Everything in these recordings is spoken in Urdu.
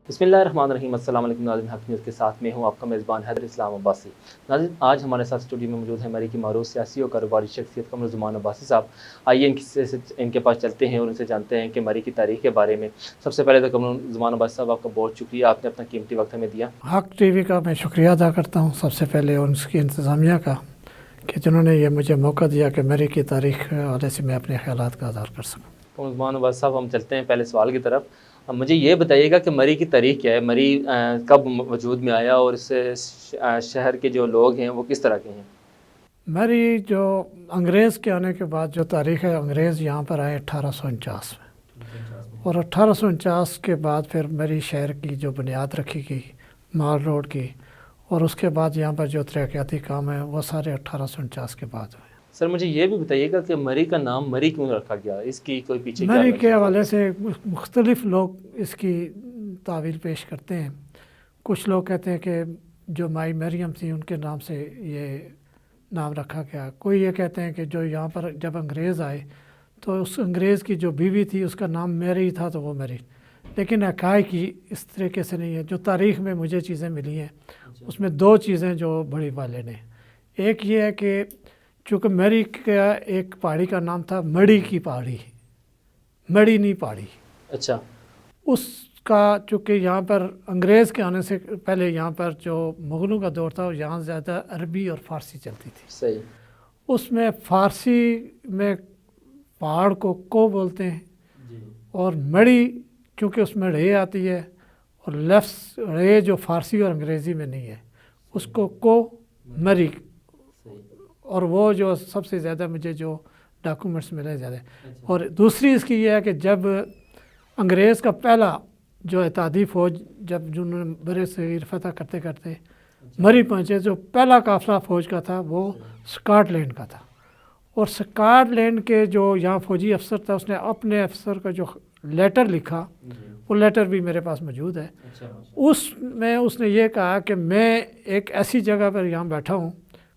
بسم اللہ الرحمن الرحیم۔ السلام علیکم ناظرین، حق نیوز کے ساتھ میں ہوں آپ کا میزبان حیدر اسلام عباسی۔ ناظرین، آج ہمارے ساتھ اسٹوڈیو میں موجود ہیں مری کی معروف سیاسی اور کاروباری شخصیت قمر زمان عباسی صاحب۔ آئیے ان کے پاس چلتے ہیں اور ان سے جانتے ہیں کہ مری کی تاریخ کے بارے میں۔ سب سے پہلے تو قمر زمان عباسی صاحب، آپ کا بہت شکریہ، آپ نے اپنا قیمتی وقت ہمیں دیا۔ حق ٹی وی کا میں شکریہ ادا کرتا ہوں سب سے پہلے، اور اس کی انتظامیہ کا کہ جنہوں نے یہ مجھے موقع دیا کہ مری کی تاریخ حوالے سے میں اپنے خیالات کا اظہار کر سکوں۔ قمر زمان عباسی صاحب، ہم چلتے ہیں پہلے سوال کی طرف۔ مجھے یہ بتائیے گا کہ مری کی تاریخ کیا ہے؟ مری کب وجود میں آیا اور اس شہر کے جو لوگ ہیں وہ کس طرح کے ہیں؟ مری جو انگریز کے آنے کے بعد جو تاریخ ہے، انگریز یہاں پر آئے 1849 میں، اور 1849 کے بعد پھر مری شہر کی جو بنیاد رکھی گئی مال روڈ کی، اور اس کے بعد یہاں پر جو ترقیاتی کام ہے وہ سارے 1849 کے بعد ہوئے۔ سر مجھے یہ بھی بتائیے گا کہ مری کا نام مری کیوں رکھا گیا؟ اس کی کوئی پیچھے کیا مری وجہ کے ہے؟ حوالے سے مختلف لوگ اس کی تعویل پیش کرتے ہیں۔ کچھ لوگ کہتے ہیں کہ جو مائی مریم تھی ان کے نام سے یہ نام رکھا گیا۔ کوئی یہ کہتے ہیں کہ جو یہاں پر جب انگریز آئے تو اس انگریز کی جو بیوی تھی اس کا نام میری تھا تو وہ میری، لیکن حقائق کی اس طریقے سے نہیں ہے۔ جو تاریخ میں مجھے چیزیں ملی ہیں اس میں دو چیزیں جو بڑی والد ہیں۔ ایک یہ ہے کہ چونکہ میری کا ایک پہاڑی کا نام تھا مڑی کی پہاڑی، مڑی نہیں پہاڑی۔ اچھا، اس کا چونکہ یہاں پر انگریز کے آنے سے پہلے یہاں پر جو مغلوں کا دور تھا یہاں زیادہ عربی اور فارسی چلتی تھی۔ صحیح۔ اس میں فارسی میں پہاڑ کو بولتے ہیں، اور مڑی چونکہ اس میں رے آتی ہے، اور لفظ رے جو فارسی اور انگریزی میں نہیں ہے اس کو مری، اور وہ جو سب سے زیادہ مجھے جو ڈاکومنٹس ملے زیادہ۔ اور دوسری اس کی یہ ہے کہ جب انگریز کا پہلا جو اتحادی فوج جب جنہوں نے برے صغیر فتح کرتے کرتے مری پہنچے، جو پہلا قافلہ فوج کا تھا وہ سکاٹ لینڈ کا تھا، اور سکاٹ لینڈ کے جو یہاں فوجی افسر تھا اس نے اپنے افسر کا جو لیٹر لکھا، وہ لیٹر بھی میرے پاس موجود ہے۔ اس میں اس نے یہ کہا کہ میں ایک ایسی جگہ پر یہاں بیٹھا ہوں،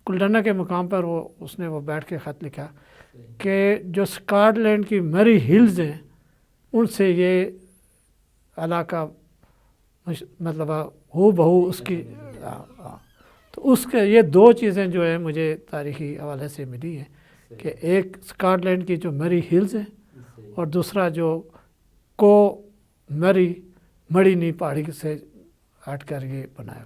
کلڈنا کے مقام پر اس نے بیٹھ کے خط لکھا کہ جو سکاٹ لینڈ کی مری ہلز ہیں ان سے یہ علاقہ مطلب ہو بہو اس کی تو اس کے یہ دو چیزیں جو ہیں مجھے تاریخی حوالے سے ملی ہیں کہ ایک سکاٹ لینڈ کی جو مری ہلز ہیں، اور دوسرا جو کو مڑی نی پہاڑی سے ہٹ کر یہ بنایا۔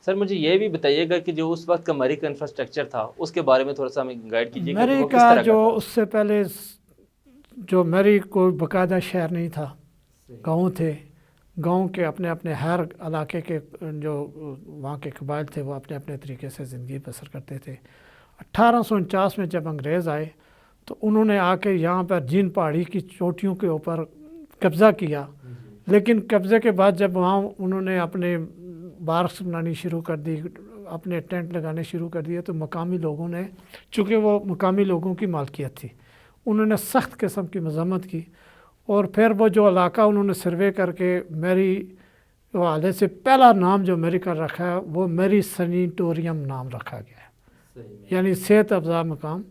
سر مجھے یہ بھی بتائیے گا کہ جو اس وقت کا مری کا انفراسٹرکچر تھا اس کے بارے میں تھوڑا سا ہمیں گائیڈ کیجیے گا کہ مری وہ کس کا طرح جو تھا؟ اس سے پہلے جو مری کوئی باقاعدہ شہر نہیں تھا، گاؤں تھے۔ گاؤں کے اپنے اپنے ہر علاقے کے جو وہاں کے قبائل تھے وہ اپنے اپنے طریقے سے زندگی بسر کرتے تھے۔ 1849 میں جب انگریز آئے تو انہوں نے آ کے یہاں پر جن پہاڑی کی چوٹیوں کے اوپر قبضہ کیا، لیکن قبضے کے بعد جب وہاں انہوں نے اپنے بارکس بنانی شروع کر دی، اپنے ٹینٹ لگانے شروع کر دیے، تو مقامی لوگوں نے، چونکہ وہ مقامی لوگوں کی مالکیت تھی، انہوں نے سخت قسم کی مذمت کی، اور پھر وہ جو علاقہ انہوں نے سروے کر کے میری حوالے سے پہلا نام جو میری کا رکھا ہے وہ میری سینیٹوریم نام رکھا گیا ہے، یعنی صحت افزا مقام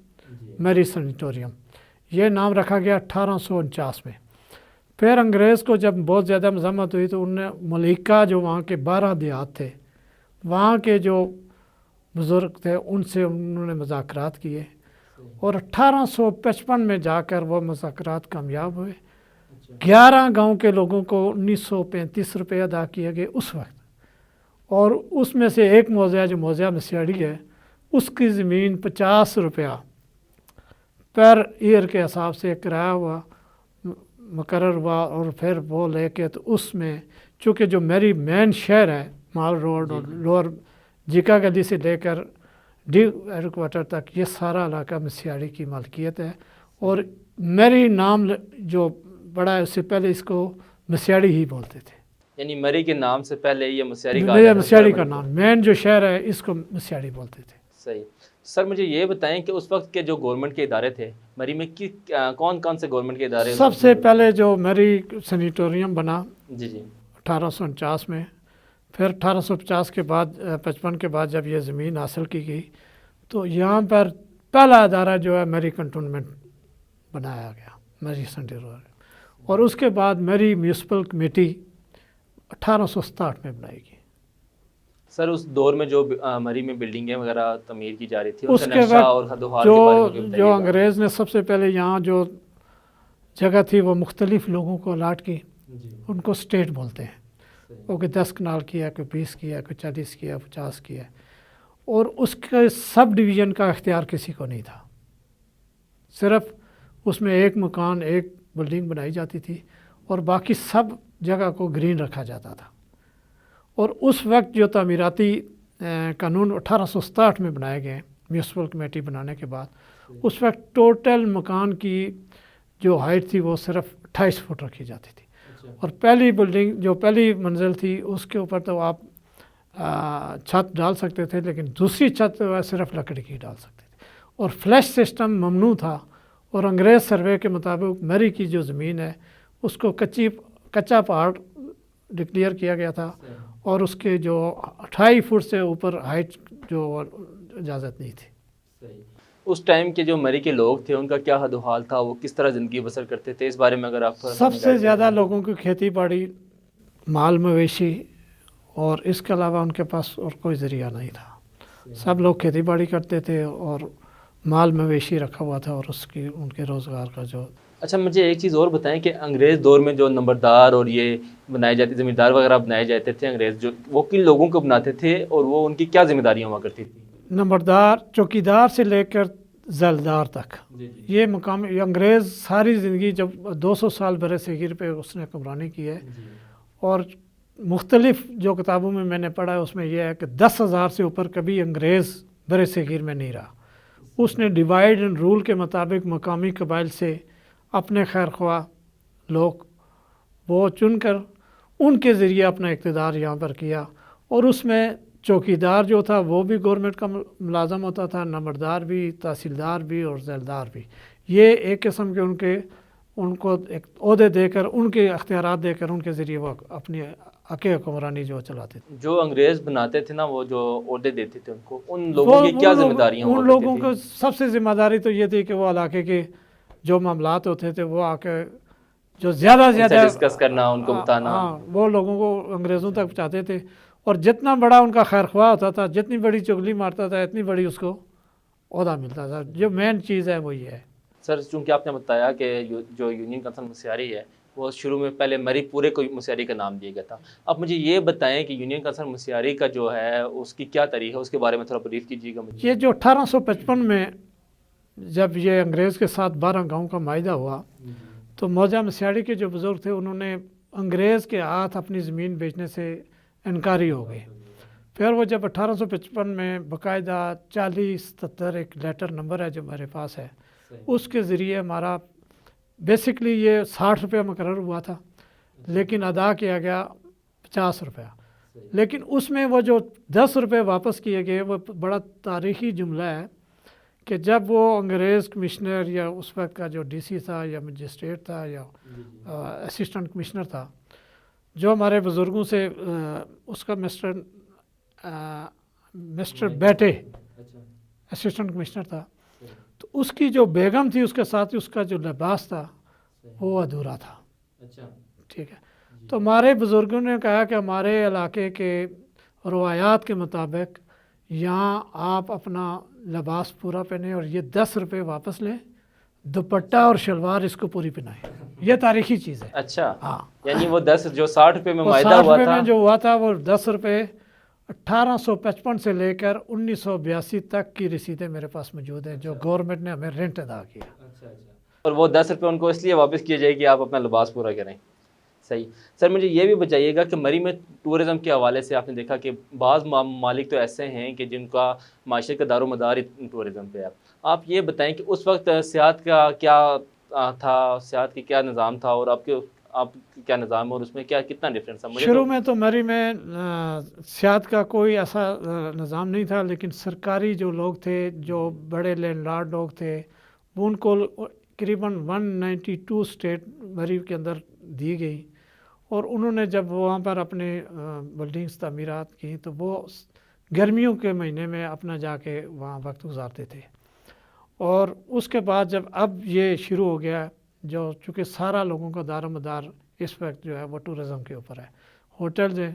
میری سینیٹوریم، یہ نام رکھا گیا 1849 میں۔ پھر انگریز کو جب بہت زیادہ مذمت ہوئی تو انہوں نے ملکہ جو وہاں کے 12 دیہات تھے، وہاں کے جو بزرگ تھے ان سے انہوں نے مذاکرات کیے، اور 1855 میں جا کر وہ مذاکرات کامیاب ہوئے۔ 11 گاؤں کے لوگوں کو 1935 روپے ادا کیے گئے اس وقت، اور اس میں سے ایک موضع جو موضع مسیاڑی ہے اس کی زمین 50 روپیہ پر ایئر کے حساب سے کرایہ ہوا، مقرر ہوا، اور پھر وہ لے کے تو اس میں چونکہ جو میری مین شہر ہے مال روڈ اور لوور جیکا گلی سے لے کر ڈی ہیڈ کوارٹر تک یہ سارا علاقہ مسیاڑی کی مالکیت ہے، اور میری نام جو بڑا ہے اس سے پہلے اس کو مسیاڑی ہی بولتے تھے، یعنی مری کے نام سے پہلے یہ مسیاری کہا میرے جاتا تھا؟ مسیاڑی کا نام مین جو شہر ہے اس کو مسیاڑی بولتے تھے۔ صحیح۔ سر مجھے یہ بتائیں کہ اس وقت کے جو گورنمنٹ کے ادارے تھے مری میں کون کون سے گورنمنٹ کے ادارے؟ سب سے پہلے جو میری سینیٹوریم بنا جی 1849 میں، پھر 1850 کے بعد 55 کے بعد جب یہ زمین حاصل کی گئی تو یہاں پر پہلا ادارہ جو ہے میری کنٹونمنٹ بنایا گیا، میری سینیٹوریم، اور اس کے بعد میری میونسپل کمیٹی 1867 میں بنائی گئی. سر اس دور میں جو مری میں بلڈنگیں وغیرہ تعمیر کی جا رہی تھی اس کے وقت جو انگریز نے سب سے پہلے یہاں جو جگہ تھی وہ مختلف لوگوں کو الاٹ کی, ان کو اسٹیٹ بولتے ہیں. وہ کہ 10 کنال کیا, کوئی 20 کیا, کوئی 40 کیا, 50 کیا, اور اس کے سب ڈویژن کا اختیار کسی کو نہیں تھا. صرف اس میں ایک مکان, ایک بلڈنگ بنائی جاتی تھی اور باقی سب جگہ کو گرین رکھا جاتا تھا. اور اس وقت جو تعمیراتی قانون 1867 میں بنائے گئے میونسپل کمیٹی بنانے کے بعد, اس وقت ٹوٹل مکان کی جو ہائٹ تھی وہ صرف 28 فٹ رکھی جاتی تھی. اور پہلی بلڈنگ جو پہلی منزل تھی اس کے اوپر تو آپ چھت ڈال سکتے تھے, لیکن دوسری چھت صرف لکڑی کی ڈال سکتے تھے. اور فلیش سسٹم ممنوع تھا. اور انگریز سروے کے مطابق مری کی جو زمین ہے اس کو کچا پارٹ ڈکلیئر کیا گیا تھا, اور اس کے جو 28 فٹ سے اوپر ہائٹ جو اجازت نہیں تھی. اس ٹائم کے جو مری کے لوگ تھے ان کا کیا حد و حال تھا, وہ کس طرح زندگی بسر کرتے تھے, اس بارے میں اگر آپ سب سے زیادہ لوگوں کی کھیتی باڑی, مال مویشی, اور اس کے علاوہ ان کے پاس اور کوئی ذریعہ نہیں تھا. سب لوگ کھیتی باڑی کرتے تھے اور مال مویشی رکھا ہوا تھا, اور اس کی ان کے روزگار کا جو. اچھا مجھے ایک چیز اور بتائیں کہ انگریز دور میں جو نمبردار اور یہ بنائے جاتے زمیندار وغیرہ بنائے جاتے تھے انگریز, جو وہ کن لوگوں کو بناتے تھے اور وہ ان کی کیا ذمہ داریاں ہوا کرتی تھیں؟ نمبردار, چوکیدار سے لے کر ذیلدار تک, یہ مقام انگریز ساری زندگی جب 200 سال برِ صغیر پہ اس نے حکمرانی کی ہے. اور مختلف جو کتابوں میں نے پڑھا ہے اس میں یہ ہے کہ 10,000 سے اوپر کبھی انگریز برِ صغیر میں نہیں رہا. اس نے ڈیوائڈ اینڈ رول کے مطابق مقامی قبائل سے اپنے خیر خواہ لوگ وہ چن کر ان کے ذریعے اپنا اقتدار یہاں پر کیا. اور اس میں چوکیدار جو تھا وہ بھی گورنمنٹ کا ملازم ہوتا تھا, نمبردار بھی, تحصیلدار بھی اور ذیلدار بھی. یہ ایک قسم کے ان کو ایک عہدے دے کر, ان کے اختیارات دے کر, ان کے ذریعے وہ اپنی حکمرانی جو چلاتے تھے. جو انگریز بناتے تھے نا, وہ جو عہدے دیتے تھے ان کو, ان لوگوں کی کیا ذمہ داریاں ہوا کرتی تھیں؟ ان لوگوں کو سب سے ذمہ داری تو یہ تھی کہ وہ علاقے کے جو معاملات ہوتے تھے وہ آ کے جو زیادہ ڈسکس کرنا, ان کو بتانا. ہاں, وہ لوگوں کو انگریزوں تک پہنچاتے تھے. اور جتنا بڑا ان کا خیر خواہ ہوتا تھا, جتنی بڑی چغلی مارتا تھا, اتنی بڑی اس کو عہدہ ملتا تھا. جو مین چیز ہے وہ یہ ہے. سر چونکہ آپ نے بتایا کہ جو یونین کونسل مسیاری ہے وہ شروع میں پہلے مری پورے کو مسیاری کا نام دیا گیا تھا. آپ مجھے یہ بتائیں کہ یونین کونسل مسیاری کا جو ہے اس کی کیا تاریخ ہے, اس کے بارے میں تھوڑا بریف کیجیے گا مجھے. یہ جو 1855 میں جب یہ انگریز کے ساتھ 12 گاؤں کا معاہدہ ہوا, تو موجہ مسیاری کے جو بزرگ تھے انہوں نے انگریز کے ہاتھ اپنی زمین بیچنے سے انکاری ہو گئی. پھر وہ جب 1855 میں باقاعدہ 4077 ایک لیٹر نمبر ہے جو میرے پاس ہے, اس کے ذریعے ہمارا بیسکلی یہ 60 روپیہ مقرر ہوا تھا, لیکن ادا کیا گیا 50 روپیہ. لیکن اس میں وہ جو 10 روپے واپس کیے گئے وہ بڑا تاریخی جملہ ہے کہ جب وہ انگریز کمشنر یا اس وقت کا جو ڈی سی تھا یا مجسٹریٹ تھا یا اسسٹنٹ کمشنر تھا, جو ہمارے بزرگوں سے اس کا مسٹر بیٹے اسسٹنٹ کمشنر تھا, تو اس کی جو بیگم تھی اس کے ساتھ اس کا جو لباس تھا وہ ادھورا تھا. ٹھیک ہے, تو ہمارے بزرگوں نے کہا کہ ہمارے علاقے کے روایات کے مطابق یہاں آپ اپنا لباس پورا پہنیں اور یہ 10 روپے واپس لیں, دوپٹہ اور شلوار اس کو پوری پہنائیں. یہ تاریخی چیز ہے. اچھا, ہاں, یعنی وہ 10 جو 60 روپے میں معاہدہ 60 ہوا روپے تھا, میں جو ہوا تھا وہ 10 روپے 1855 سے لے کر 1982 تک کی رسیدیں میرے پاس موجود ہیں جو گورنمنٹ نے ہمیں رینٹ ادا کیا. اور وہ 10 روپے ان کو اس لیے واپس کیے جائے کہ آپ اپنا لباس پورا کریں. صحیح. سر مجھے یہ بھی بتائیے گا کہ مری میں ٹورزم کے حوالے سے آپ نے دیکھا کہ بعض ممالک تو ایسے ہیں کہ جن کا معاشرے کا دار و مدار ٹورزم پہ ہے. آپ یہ بتائیں کہ اس وقت سیاحت کا کیا تھا, سیاحت کی کیا نظام تھا, اور آپ کیا نظام ہے, اور اس میں کتنا ڈفرینس تھا؟ شروع میں تو مری میں سیاحت کا کوئی ایسا نظام نہیں تھا, لیکن سرکاری جو لوگ تھے, جو بڑے لینڈ لارڈ لوگ تھے, وہ ان کو تقریباً 192 اسٹیٹ مری کے اندر دی گئی. اور انہوں نے جب وہاں پر اپنے بلڈنگز تعمیرات کی تو وہ گرمیوں کے مہینے میں اپنا جا کے وہاں وقت گزارتے تھے. اور اس کے بعد جب اب یہ شروع ہو گیا جو چونکہ سارا لوگوں کا دار و مدار اس وقت جو ہے وہ ٹورزم کے اوپر ہے, ہوٹلز ہیں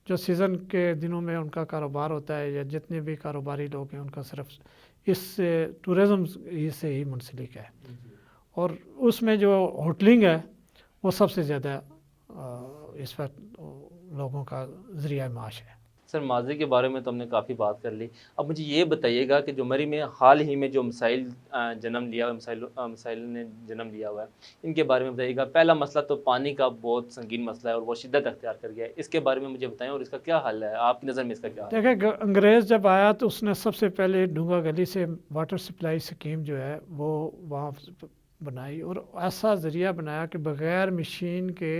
جو سیزن کے دنوں میں ان کا کاروبار ہوتا ہے، یا جتنے بھی کاروباری لوگ ہیں ان کا صرف اس سے ٹورزم سے ہی منسلک ہے، اور اس میں جو ہوٹلنگ ہے وہ سب سے زیادہ اس وقت لوگوں کا ذریعہ معاش ہے۔ سر ماضی کے بارے میں تو ہم نے کافی بات کر لی، اب مجھے یہ بتائیے گا کہ جو مری میں حال ہی میں جو مسائل جنم لیا مسائل نے جنم لیا ہوا ہے، ان کے بارے میں بتائیے گا۔ پہلا مسئلہ تو پانی کا بہت سنگین مسئلہ ہے اور وہ شدت اختیار کر گیا ہے، اس کے بارے میں مجھے بتائیں اور اس کا کیا حل ہے، آپ کی نظر میں اس کا کیا حل ہے؟ دیکھیں، انگریز جب آیا تو اس نے سب سے پہلے ڈونگا گلی سے واٹر سپلائی سکیم جو ہے وہ وہاں بنائی، اور ایسا ذریعہ بنایا کہ بغیر مشین کے،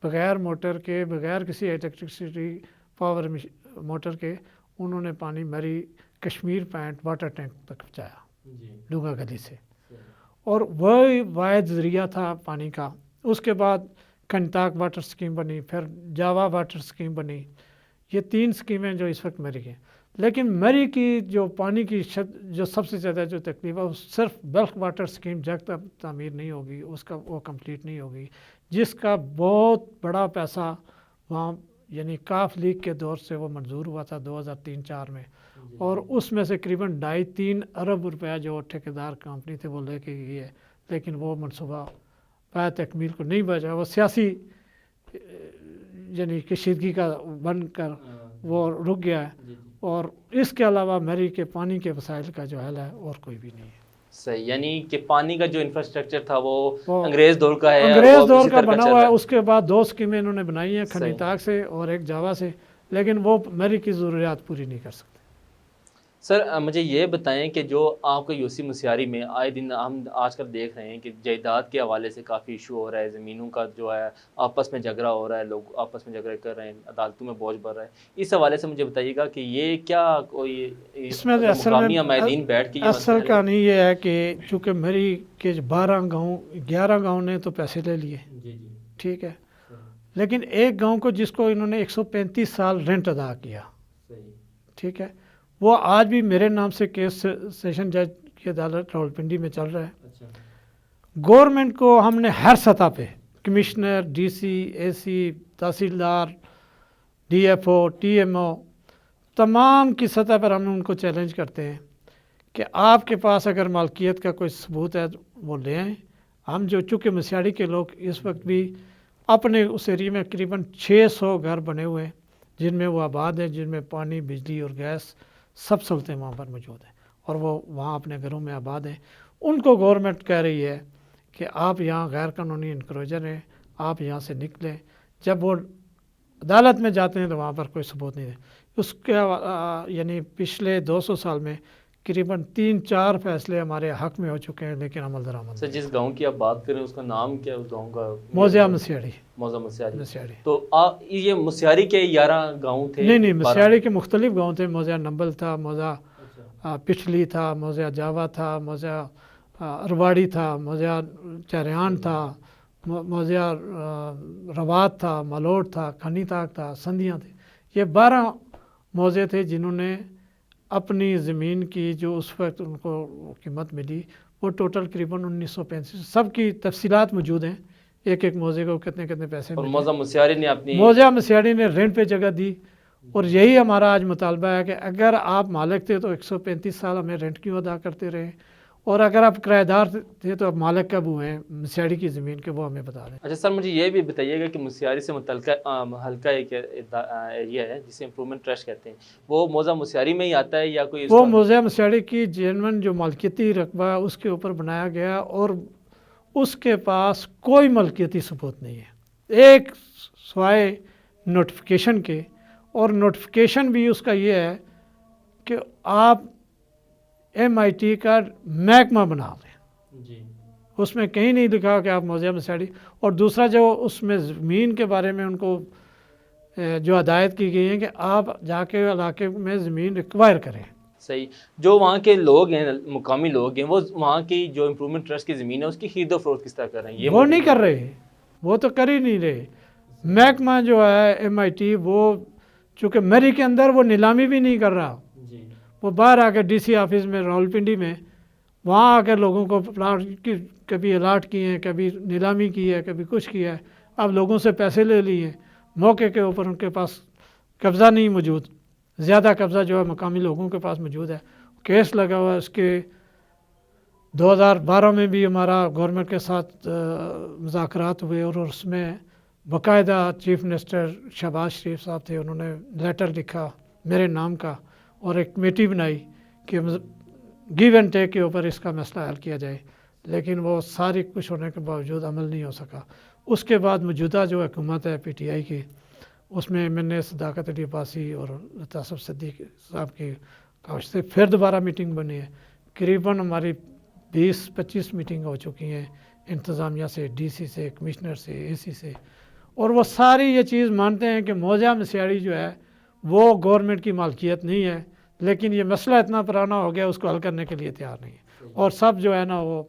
بغیر موٹر کے، بغیر کسی الیکٹرسٹی پاور موٹر کے انہوں نے پانی مری کشمیر پوائنٹ واٹر ٹینک تک پہنچایا ڈونگا گلی سے، اور وہی واحد ذریعہ تھا پانی کا۔ اس کے بعد کنٹاک واٹر سکیم بنی، پھر جاوا واٹر سکیم بنی، یہ 3 سکیمیں جو اس وقت مری ہیں۔ لیکن مری کی جو پانی کی جو سب سے زیادہ جو تکلیف ہے وہ صرف بلک واٹر سکیم جب تک تعمیر نہیں ہوگی اس کا وہ کمپلیٹ نہیں ہوگی، جس کا بہت بڑا پیسہ وہاں یعنی کاف لیگ کے دور سے وہ منظور ہوا تھا 2003-04 میں، اور اس میں سے قریباً 2.5-3 ارب روپیہ جو ٹھیکیدار کمپنی تھے وہ لے کے گئی ہے، لیکن وہ منصوبہ پائے تکمیل کو نہیں بچا، وہ سیاسی یعنی کشیدگی کا بن کر وہ رک گیا ہے، اور اس کے علاوہ مری کے پانی کے وسائل کا جو حل ہے اور کوئی بھی نہیں ہے۔ صحیح، یعنی کہ پانی کا جو انفراسٹرکچر تھا وہ انگریز دور کا ہے، انگریز دور کا بنا ہوا ہے۔ اس کے بعد 2 سکیمیں انہوں نے بنائی ہیں، کھنیتاک سے اور ایک جاوا سے، لیکن وہ مری کی ضروریات پوری نہیں کر سکتے۔ سر مجھے یہ بتائیں کہ جو آپ کو یوسی مسیاری میں آئے دن ہم آج کل دیکھ رہے ہیں کہ جائیداد کے حوالے سے کافی ایشو ہو رہا ہے، زمینوں کا جو ہے آپس میں جھگڑا ہو رہا ہے، لوگ آپس میں جھگڑے کر رہے ہیں، عدالتوں میں بوجھ بڑھ رہا ہے، اس حوالے سے مجھے بتائیے گا کہ یہ کیا کوئی اس میں مقامی عمائدین بیٹھ کے اصل کہانی یہ ہے کہ چونکہ مری کے 11 گاؤں نے تو پیسے لے لیے، ٹھیک ہے، لیکن ایک گاؤں کو جس کو انہوں نے 135 سال رینٹ ادا کیا، ٹھیک ہے، وہ آج بھی میرے نام سے کیس سیشن جج کی عدالت راولپنڈی میں چل رہا ہے۔ گورنمنٹ کو ہم نے ہر سطح پہ commissioner, D C, A C, tehsildar, D F O, T M O, تمام کی سطح پر ہم ان کو چیلنج کرتے ہیں کہ آپ کے پاس اگر مالکیت کا کوئی ثبوت ہے وہ لے آئیں۔ ہم جو چونکہ مسیاڑی کے لوگ اس وقت بھی اپنے اس ایریے میں قریباً 600 گھر بنے ہوئے ہیں جن میں وہ آباد ہیں، جن میں پانی، بجلی اور گیس سب سہولتیں وہاں پر موجود ہیں، اور وہ وہاں اپنے گھروں میں آباد ہیں۔ ان کو گورنمنٹ کہہ رہی ہے کہ آپ یہاں غیر قانونی انکروچر ہیں، آپ یہاں سے نکلیں۔ جب وہ عدالت میں جاتے ہیں تو وہاں پر کوئی ثبوت نہیں ہے۔ اس کے یعنی پچھلے 200 سال میں قریباً 3-4 فیصلے ہمارے حق میں ہو چکے ہیں، لیکن عمل درآمد سر جس گاؤں کی آپ بات کریں اس کا نام کیا ہے؟ اس گاؤں کا موضع مسیاڑی۔ موضع مسیاری۔ مسیاڑی تو یہ مسیاری کے 11 گاؤں تھے؟ نہیں، مسیاڑی کے مختلف گاؤں تھے۔ موضع نمبل تھا، موضع پچھلی تھا، موضع جاوا تھا، موضع ارواڑی تھا، موضع چریان تھا، موضع روات تھا، ملوٹ تھا، کھنیتاک تھا، سندھیاں تھے۔ یہ 12 موضع تھے جنہوں نے اپنی زمین کی جو اس وقت ان کو قیمت ملی وہ ٹوٹل قریباً 1935، سب کی تفصیلات موجود ہیں، ایک ایک موضع کو کتنے پیسے اور ملے۔ موضع مسیاری نے اپنی موضع مسیاڑی نے رینٹ پہ جگہ دی، اور یہی ہمارا آج مطالبہ ہے کہ اگر آپ مالک تھے تو 135 سال ہمیں رینٹ کیوں ادا کرتے رہے، اور اگر آپ کرایہ دار تھے تو اب مالک کب ہوئے ہیں مسیاڑی کی زمین کے، وہ ہمیں بتا دیں۔ اچھا سر مجھے یہ بھی بتائیے گا کہ مسیاری سے متعلقہ حلقہ ایک ایریا ہے جسے امپرومنٹ ٹرسٹ کہتے ہیں، وہ موضع مسیاری میں ہی آتا ہے یا کوئی؟ وہ موضع مسیاڑی کی جینون جو ملکیتی رقبہ ہے اس کے اوپر بنایا گیا، اور اس کے پاس کوئی ملکیتی ثبوت نہیں ہے ایک سوائے نوٹیفیکیشن کے، اور نوٹیفیکیشن بھی اس کا یہ ہے کہ آپ ایم آئی ٹی کا محکمہ بنا دیں، اس میں کہیں نہیں لکھا کہ آپ موضع مسیاڑی۔ اور دوسرا جو اس میں زمین کے بارے میں ان کو جو ہدایت کی گئی ہے کہ آپ جا کے علاقے میں زمین ایکوائر کریں۔ صحیح، جو وہاں کے لوگ ہیں، مقامی لوگ ہیں، وہ وہاں کی جو امپرومنٹ ٹرسٹ کی زمین ہے اس کی خرید و فروخت کس طرح کر رہے ہیں؟ وہ نہیں کر رہے، وہ تو کر ہی نہیں رہے۔ محکمہ جو ہے ایم آئی ٹی، وہ چونکہ مری کے اندر وہ نیلامی بھی نہیں کر رہا، وہ باہر آ کے ڈی سی آفس میں راولپنڈی میں وہاں آ کے لوگوں کو پلاٹ کبھی الاٹ کیے ہیں، کبھی نیلامی کی ہے، کبھی کچھ کیا ہے، اب لوگوں سے پیسے لے لیے ہیں۔ موقع کے اوپر ان کے پاس قبضہ نہیں موجود، زیادہ قبضہ جو ہے مقامی لوگوں کے پاس موجود ہے، کیس لگا ہوا ہے اس کے۔ 2012 میں بھی ہمارا گورنمنٹ کے ساتھ مذاکرات ہوئے اور اس میں باقاعدہ چیف منسٹر شہباز شریف صاحب تھے، انہوں نے لیٹر لکھا میرے نام کا اور ایک کمیٹی بنائی کہ گیو اینڈ ٹیک کے اوپر اس کا مسئلہ حل کیا جائے، لیکن وہ ساری کچھ ہونے کے باوجود عمل نہیں ہو سکا۔ اس کے بعد موجودہ جو حکومت ہے پی ٹی آئی کی، اس میں میں نے صداقت علی عباسی اور لطاف صدیق صاحب کی کاوش سے پھر دوبارہ میٹنگ بنی ہے، قریباً ہماری 20-25 میٹنگ ہو چکی ہیں انتظامیہ سے، ڈی سی سے، کمشنر سے، اے سی سے، اور وہ ساری یہ چیز مانتے ہیں کہ موجہ مسیاڑی جو ہے وہ گورنمنٹ کی مالکیت نہیں ہے، لیکن یہ مسئلہ اتنا پرانا ہو گیا اس کو حل کرنے کے لیے تیار نہیں ہے، اور سب جو ہے نا وہ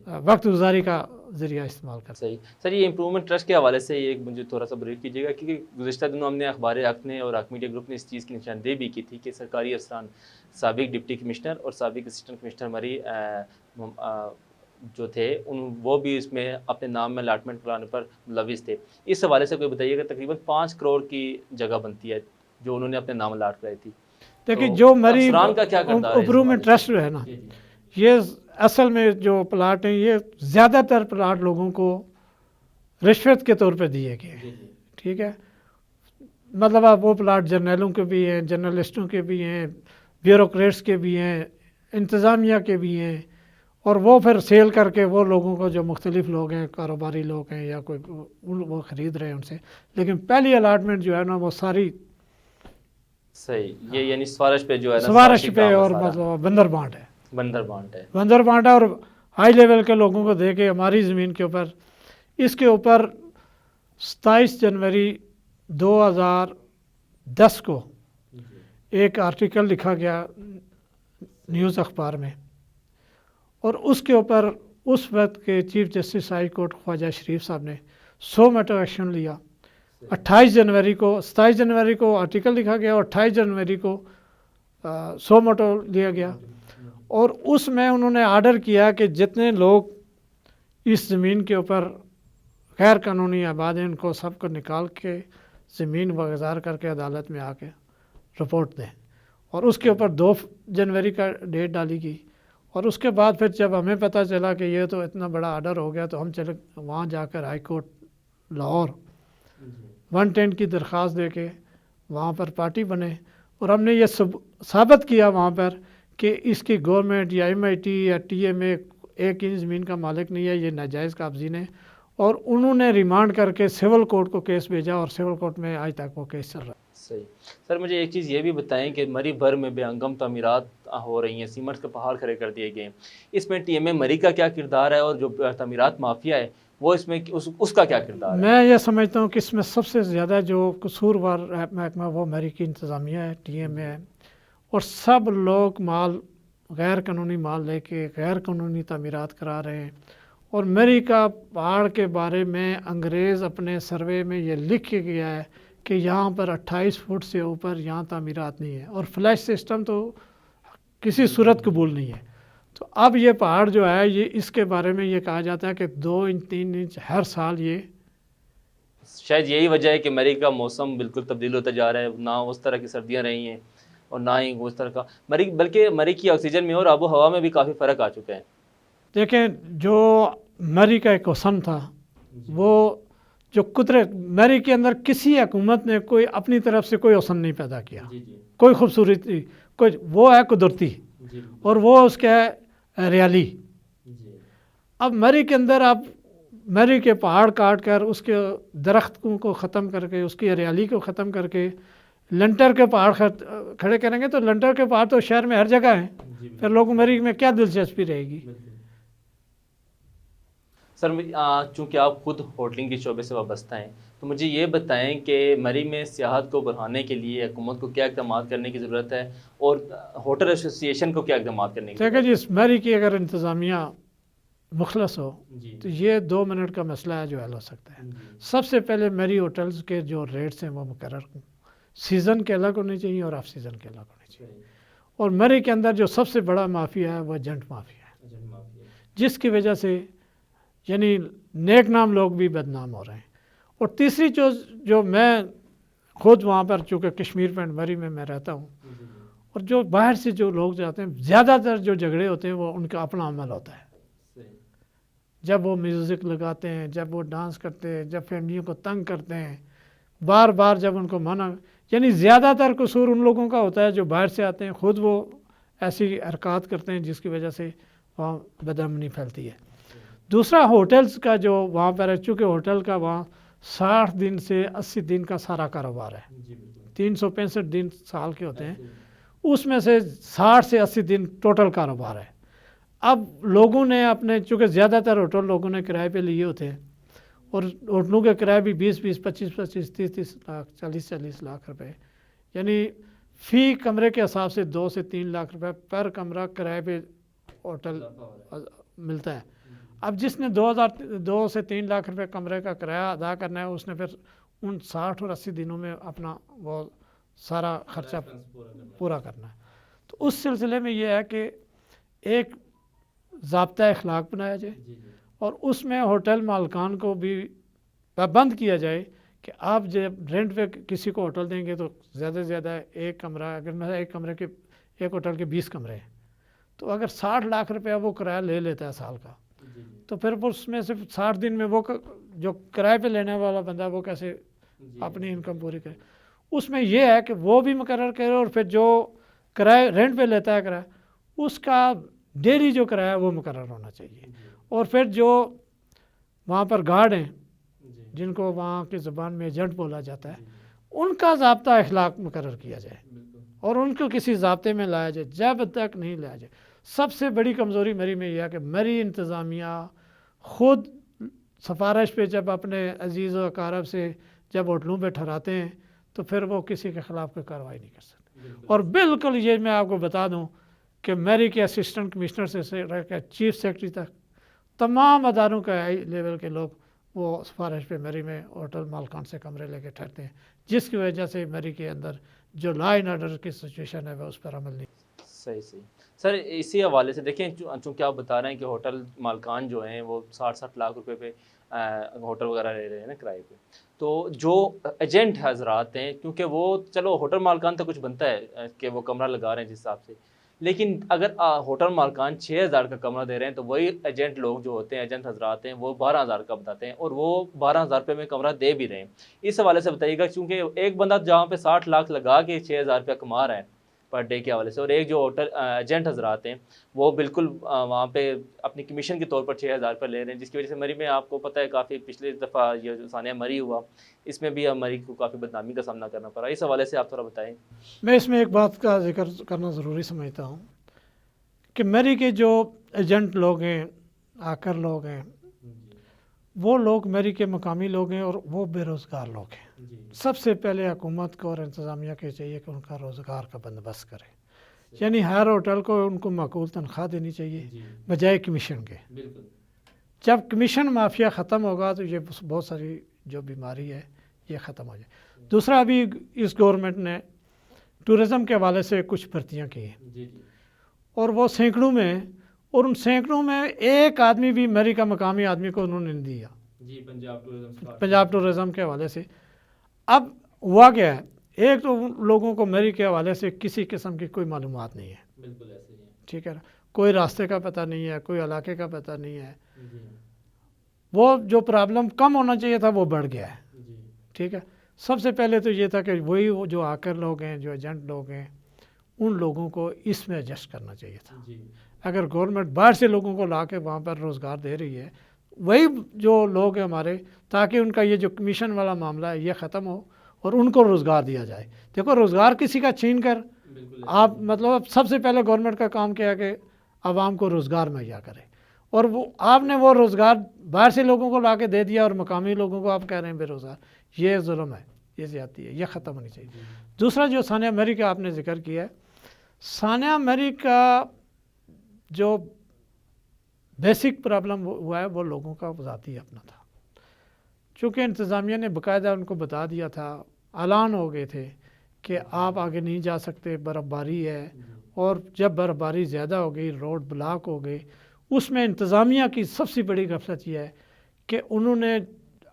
وقت گزاری کا ذریعہ استعمال کرتے ہیں۔ صحیح سر، یہ امپرومنٹ ٹرسٹ کے حوالے سے ایک مجھے تھوڑا سا بریف کیجیے گا، کیونکہ گزشتہ دنوں ہم نے اخبار حق نے اور حق میڈیا گروپ نے اس چیز کی نشاندہی بھی کی تھی کہ سرکاری افسران، سابق ڈپٹی کمشنر اور سابق اسسٹنٹ کمشنر مری جو تھے وہ بھی اس میں اپنے نام میں الاٹمنٹ کرانے پر ملوث تھے۔ اس حوالے سے کوئی بتائیے گا، تقریباً 5 کروڑ کی جگہ بنتی ہے جو انہوں نے اپنے نام الاٹ کرائی تھی۔ دیکھیں جو مری افسران کا کیا کردار ہے؟ امپرومنٹ ٹرسٹ جو ہے نا، یہ اصل میں جو پلاٹ ہیں یہ زیادہ تر پلاٹ لوگوں کو رشوت کے طور پہ دیے گئے، ٹھیک ہے، مطلب آپ وہ پلاٹ جرنیلوں کے بھی ہیں، جرنلسٹوں کے بھی ہیں، بیوروکریٹس کے بھی ہیں، انتظامیہ کے بھی ہیں، اور وہ پھر سیل کر کے وہ لوگوں کو جو مختلف لوگ ہیں، کاروباری لوگ ہیں یا کوئی وہ خرید رہے ہیں ان سے، لیکن پہلی الاٹمنٹ جو ہے نا وہ ساری صحیح، یہ یعنی سفارش پہ جو ہے نا، سفارش پہ اور مطلب بندر بانٹ ہے، بندر بانٹ ہے، بندر بانٹ ہے، اور ہائی لیول کے لوگوں کو دے کے ہماری زمین کے اوپر، اس کے اوپر 27 جنوری 2010 کو ایک آرٹیکل لکھا گیا نیوز اخبار میں، اور اس کے اوپر اس وقت کے چیف جسٹس ہائی کورٹ خواجہ شریف صاحب نے 100 میٹر ایکشن لیا۔ 27 جنوری کو آرٹیکل لکھا گیا اور 28 جنوری کو 100 میٹر لیا گیا، اور اس میں انہوں نے آرڈر کیا کہ جتنے لوگ اس زمین کے اوپر غیر قانونی آباد ہیں ان کو سب کو نکال کے زمین واگزار کر کے عدالت میں آ کے رپورٹ دیں، اور اس کے اوپر 2 جنوری کا ڈیٹ ڈالی گئی۔ اور اس کے بعد پھر جب ہمیں پتہ چلا کہ یہ تو اتنا بڑا آرڈر ہو گیا تو ہم چلے وہاں جا کر ہائی کورٹ لاہور 110 کی درخواست دے کے وہاں پر پارٹی بنے، اور ہم نے یہ ثابت کیا وہاں پر کہ اس کی گورنمنٹ یا ایم آئی ٹی یا ٹی ایم اے ایک انچ زمین کا مالک نہیں ہے، یہ ناجائز قابضین ہے، اور انہوں نے ریمانڈ کر کے سول کورٹ کو کیس بھیجا، اور سول کورٹ میں آج تک وہ کیس چل رہا ہے۔ صحیح سر، مجھے ایک چیز یہ بھی بتائیں کہ مری بھر میں بے ہنگم تعمیرات ہو رہی ہیں، سیمنٹ کے پہاڑ کھڑے کر دیے گئے ہیں، اس میں ٹی ایم اے مری کا کیا کردار ہے، اور جو تعمیرات مافیا ہے وہ اس میں اس کا کیا کردار ہے؟ میں یہ سمجھتا ہوں کہ اس میں سب سے زیادہ جو قصوروار محکمہ وہ مری کی انتظامیہ ہے، ٹی ایم اے ہے، اور سب لوگ مال غیر قانونی مال لے کے غیر قانونی تعمیرات کرا رہے ہیں۔ اور مری کا پہاڑ کے بارے میں انگریز اپنے سروے میں یہ لکھ کے گیا ہے کہ یہاں پر 28 فٹ سے اوپر یہاں تعمیرات نہیں ہے، اور فلیش سسٹم تو کسی صورت قبول نہیں ہے۔ تو اب یہ پہاڑ جو ہے یہ اس کے بارے میں یہ کہا جاتا ہے کہ 2 انچ 3 انچ ہر سال یہ، شاید یہی وجہ ہے کہ مری کا موسم بالکل تبدیل ہوتا جا رہا ہے، نہ اس طرح کی سردیاں رہی ہیں اور نہ ہی اس طرح کا بلکہ مری کی آکسیجن میں اور آب و ہوا میں بھی کافی فرق آ چکا ہے۔ دیکھیں جو مری کا ایک حسن تھا، وہ جو قدرت مری کے اندر کسی حکومت نے کوئی اپنی طرف سے کوئی حسن نہیں پیدا کیا، کوئی خوبصورتی، کوئی وہ ہے قدرتی، اور وہ اس کا ہے ریالی۔ اب مری کے اندر آپ مری کے پہاڑ کاٹ کر اس کے درختوں کو ختم کر کے اس کی ہریالی کو ختم کر کے لنٹر کے پہاڑ کھڑے کریں گے تو لنٹر کے پہاڑ تو شہر میں ہر جگہ ہیں، پھر لوگوں مری میں کیا دلچسپی رہے گی؟ سر چونکہ آپ خود ہوٹلنگ کے شعبے سے وابستہ ہیں تو مجھے یہ بتائیں کہ مری میں سیاحت کو بڑھانے کے لیے حکومت کو کیا اقدامات کرنے کی ضرورت ہے، اور ہوٹل ایسوسی ایشن کو کیا اقدامات کرنے کی ضرورت ہے؟ دیکھیں جی، مری کی اگر انتظامیہ مخلص ہو تو یہ 2 منٹ کا مسئلہ ہے جو حل ہو سکتا ہے۔ سب سے پہلے مری ہوٹلز کے جو ریٹس ہیں وہ مقرر ہوں، سیزن کے الگ ہونے چاہیے اور آف سیزن کے الگ ہونے چاہیے۔ اور مری کے اندر جو سب سے بڑا مافیا ہے وہ ایجنٹ مافیا ہے، جس کی وجہ سے یعنی نیک نام لوگ بھی بدنام ہو رہے ہیں، اور تیسری چیز جو میں خود وہاں پر چونکہ کشمیر پینٹ مری میں رہتا ہوں، اور جو باہر سے جو لوگ جاتے ہیں زیادہ تر جو جھگڑے ہوتے ہیں وہ ان کا اپنا عمل ہوتا ہے. جب وہ میوزک لگاتے ہیں، جب وہ ڈانس کرتے ہیں، جب فیملیوں کو تنگ کرتے ہیں، بار بار جب ان کو منع، یعنی زیادہ تر قصور ان لوگوں کا ہوتا ہے جو باہر سے آتے ہیں، خود وہ ایسی حرکات کرتے ہیں جس کی وجہ سے وہاں بدامنی پھیلتی ہے. دوسرا ہوٹلز کا جو وہاں پر ہے، چونکہ ہوٹل کا وہاں 60 دن سے 80 دن کا سارا کاروبار ہے، 365 دن سال کے ہوتے ہیں، اس میں سے 60 سے 80 دن ٹوٹل کاروبار ہے. اب لوگوں نے اپنے، چونکہ زیادہ تر ہوٹل لوگوں نے کرائے پہ لیے ہوتے ہیں، اور ہوٹلوں کے کرائے بھی 20 25 30 لاکھ 40 لاکھ روپے، یعنی فی کمرے کے حساب سے 2 سے 3 لاکھ روپے پر کمرہ کرائے پہ ہوٹل ملتا ہے. اب جس نے 2 سے 3 لاکھ روپے کمرے کا کرایہ ادا کرنا ہے، اس نے پھر ان 60 اور 80 دنوں میں اپنا وہ سارا خرچہ پورا کرنا ہے. تو اس سلسلے میں یہ ہے کہ ایک ضابطہ اخلاق بنایا جائے، اور اس میں ہوٹل مالکان کو بھی پابند کیا جائے کہ آپ جب رینٹ پہ کسی کو ہوٹل دیں گے تو زیادہ سے زیادہ ایک کمرہ، اگر میں ایک کمرے کے، ایک ہوٹل کے 20 کمرے ہیں، تو اگر 60 لاکھ روپیہ وہ کرایہ لے لیتا ہے سال کا، تو پھر اس میں سے 60 دن میں وہ جو کرائے پہ لینے والا بندہ وہ کیسے اپنی انکم پوری کرے. اس میں یہ ہے کہ وہ بھی مقرر کرے، اور پھر جو کرائے رینٹ پہ لیتا ہے کرایہ، اس کا ڈیلی جو کرایہ وہ مقرر ہونا چاہیے. اور پھر جو وہاں پر گارڈ ہیں جن کو وہاں کی زبان میں ایجنٹ بولا جاتا ہے، ان کا ضابطہ اخلاق مقرر کیا جائے اور ان کو کسی ضابطے میں لایا جائے. جب تک نہیں لایا جائے، سب سے بڑی کمزوری مری میں یہ ہے کہ مری انتظامیہ خود سفارش پہ جب اپنے عزیز و اقارب سے جب ہوٹلوں پہ ٹھہراتے ہیں تو پھر وہ کسی کے خلاف کوئی کارروائی نہیں کر سکتے. اور بالکل یہ میں آپ کو بتا دوں کہ میری کے اسسٹنٹ کمشنر سے رہ کے چیف سیکرٹری تک تمام اداروں کا ہائی لیول کے لوگ وہ سفارش پہ میری میں ہوٹل مالکان سے کمرے لے کے ٹھہرتے ہیں، جس کی وجہ سے میری کے اندر جو لا اینڈ آرڈر کی سچویشن ہے وہ اس پر عمل نہیں. صحیح سر. اسی حوالے سے دیکھیں، چونکہ آپ بتا رہے ہیں کہ ہوٹل مالکان جو ہیں وہ 60 لاکھ روپے پہ ہوٹل وغیرہ لے رہے ہیں نا کرائے پہ، تو جو ایجنٹ حضرات ہیں، کیونکہ وہ چلو ہوٹل مالکان تو کچھ بنتا ہے کہ وہ کمرہ لگا رہے ہیں جس حساب سے، لیکن اگر ہوٹل مالکان 6,000 کا کمرہ دے رہے ہیں تو وہی ایجنٹ لوگ جو ہوتے ہیں، ایجنٹ حضرات ہیں، وہ 12,000 کا بتاتے ہیں، اور وہ 12,000 روپے میں کمرہ دے بھی رہے ہیں. اس حوالے سے بتائیے گا، چونکہ ایک بندہ جہاں پہ 60 لاکھ لگا کے 6,000 روپیہ کما رہا ہے پر ڈے کے حوالے سے، اور ایک جو ہوٹل ایجنٹ حضرات ہیں وہ بالکل وہاں پہ اپنی کمیشن کے طور پر 6,000 روپے لے رہے ہیں، جس کی وجہ سے مری میں آپ کو پتہ ہے کافی پچھلی دفعہ یہ جو ثانیہ مری ہوا، اس میں بھی مری کو کافی بدنامی کا سامنا کرنا پڑا. اس حوالے سے آپ تھوڑا بتائیں. میں اس میں ایک بات کا ذکر کرنا ضروری سمجھتا ہوں کہ میری کے جو ایجنٹ لوگ ہیں، آکر لوگ ہیں، وہ لوگ میری کے مقامی لوگ ہیں اور وہ بے روزگار لوگ ہیں. سب سے پہلے حکومت کو اور انتظامیہ کے چاہیے کہ ان کا روزگار کا بندوبست کرے، یعنی ہر ہوٹل کو ان کو معقول تنخواہ دینی چاہیے بجائے کمیشن کے. جب کمیشن مافیا ختم ہوگا تو یہ بہت ساری جو بیماری ہے یہ ختم ہو جائے. دوسرا، ابھی اس گورنمنٹ نے ٹورزم کے حوالے سے کچھ بھرتیاں کی ہیں، اور وہ سینکڑوں میں، اور ان سینکڑوں میں ایک آدمی بھی میری کا مقامی آدمی کو انہوں نے نہیں دیا. پنجاب ٹورزم کے حوالے سے اب ہوا کیا ہے، ایک تو لوگوں کو میری کے حوالے سے کسی قسم کی کوئی معلومات نہیں ہے، ٹھیک ہے نا، کوئی راستے کا پتہ نہیں ہے، کوئی علاقے کا پتہ نہیں ہے. وہ جو پرابلم کم ہونا چاہیے تھا وہ بڑھ گیا ہے، ٹھیک ہے. سب سے پہلے تو یہ تھا کہ وہی وہ جو آکر لوگ ہیں، جو ایجنٹ لوگ ہیں، ان لوگوں کو اس میں ایڈجسٹ کرنا چاہیے تھا. اگر گورنمنٹ باہر سے لوگوں کو لا کے وہاں پر روزگار دے رہی ہے، وہی جو لوگ ہیں ہمارے، تاکہ ان کا یہ جو کمیشن والا معاملہ ہے یہ ختم ہو اور ان کو روزگار دیا جائے. دیکھو، روزگار کسی کا چھین کر آپ، مطلب سب سے پہلے گورنمنٹ کا کام کیا ہے کہ عوام کو روزگار مہیا کرے، اور وہ آپ نے وہ روزگار باہر سے لوگوں کو لا کے دے دیا اور مقامی لوگوں کو آپ کہہ رہے ہیں بے روزگار. یہ ظلم ہے، یہ زیادتی ہے، یہ ختم ہونی چاہیے. دوسرا، جو ثانیہ میری کا آپ نے ذکر کیا ہے، ثانیہ میری کا جو بیسک پرابلم ہوا ہے وہ لوگوں کا ذاتی اپنا تھا. چونکہ انتظامیہ نے باقاعدہ ان کو بتا دیا تھا، اعلان ہو گئے تھے کہ آپ آگے نہیں جا سکتے، برف باری ہے. اور جب برف باری زیادہ ہو گئی، روڈ بلاک ہو گئے، اس میں انتظامیہ کی سب سے بڑی غفلت یہ ہے کہ انہوں نے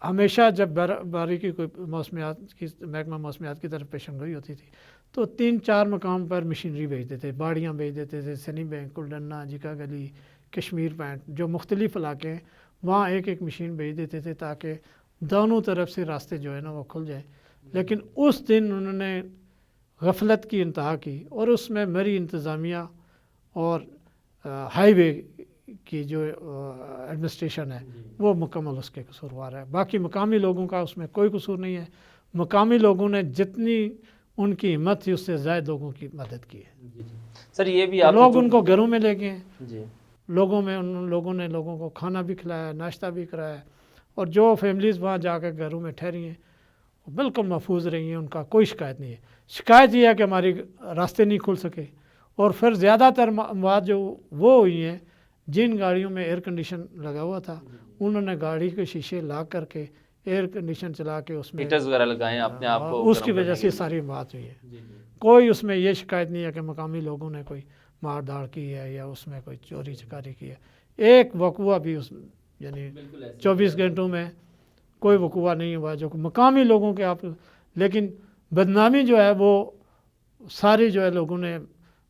ہمیشہ جب برفباری کی کوئی موسمیات کی محکمہ موسمیات کی طرف پیشن گوئی ہوتی تھی تو 3-4 مقام پر مشینری بھیجتے تھے، باڑیاں بھیج دیتے تھے، سنی بینک، کلڈنا، جکا گلی، کشمیر پوائنٹ، جو مختلف علاقے ہیں وہاں ایک ایک مشین بھیج دیتے تھے تاکہ دونوں طرف سے راستے جو ہے نا وہ کھل جائیں. لیکن اس دن انہوں نے غفلت کی انتہا کی اور اس میں میری انتظامیہ اور ہائی وے کی جو ایڈمنسٹریشن ہے وہ مکمل اس کے قصوروار ہے. باقی مقامی لوگوں کا اس میں کوئی قصور نہیں ہے. مقامی لوگوں نے جتنی ان کی ہمت تھی اس سے زائد لوگوں کی مدد کی ہے. سر یہ بھی آپ لوگ ان کو گھروں میں لے گئے ہیں، جی ان لوگوں نے لوگوں کو کھانا بھی کھلایا، ناشتہ بھی کرایا، اور جو فیملیز وہاں جا کے گھروں میں ٹھہری ہیں وہ بالکل محفوظ رہی ہیں. ان کا کوئی شکایت نہیں ہے. شکایت یہ ہے کہ ہماری راستے نہیں کھل سکے. اور پھر زیادہ تر مواد جو وہ ہوئی ہیں جن گاڑیوں میں ایئر کنڈیشن لگا ہوا تھا انہوں نے گاڑی کے شیشے لاک کر کے ایئر کنڈیشن چلا کے اس میں ہیٹرز وغیرہ لگائیں اپنے آپ کو، اس کی وجہ سے ساری بات ہوئی ہے. کوئی اس میں یہ شکایت نہیں ہے کہ مقامی لوگوں نے کوئی مار داڑ کی ہے یا اس میں کوئی چوری چکاری کی ہے. ایک وقوع بھی اس یعنی 24 گھنٹوں میں کوئی وقوع نہیں ہوا جو کہ مقامی لوگوں کے آپ. لیکن بدنامی جو ہے وہ ساری جو ہے لوگوں نے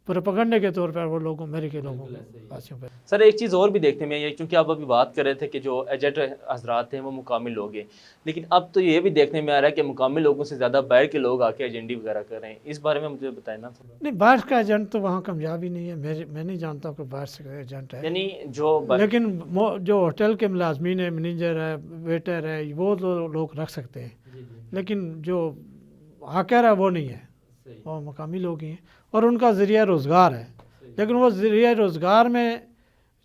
پروپیگنڈے کے طور پر وہ لوگوں میری کے لوگوں پاسوں پر. سر ایک چیز اور بھی دیکھنے میں یہ، چونکہ آپ ابھی بات کر رہے تھے کہ جو ایجنٹ حضرات ہیں وہ مقامی لوگ ہیں، لیکن اب تو یہ بھی دیکھنے میں آ رہا ہے کہ مقامی لوگوں سے زیادہ باہر کے لوگ آ کے ایجنڈی وغیرہ کر رہے ہیں. اس بارے میں مجھے بتائیں نا. نہیں، باہر کا ایجنٹ تو وہاں کامیاب ہی نہیں ہے. میں نہیں جانتا کہ باہر سے ایجنٹ ہے. یعنی جو لیکن جو ہوٹل کے ملازمین ہیں، مینیجر ہے، ویٹر ہے، وہ تو لوگ رکھ سکتے ہیں. لیکن جو ہاکر ہے وہ نہیں ہے، وہ مقامی لوگ ہی ہیں اور ان کا ذریعہ روزگار ہے. لیکن وہ ذریعہ روزگار میں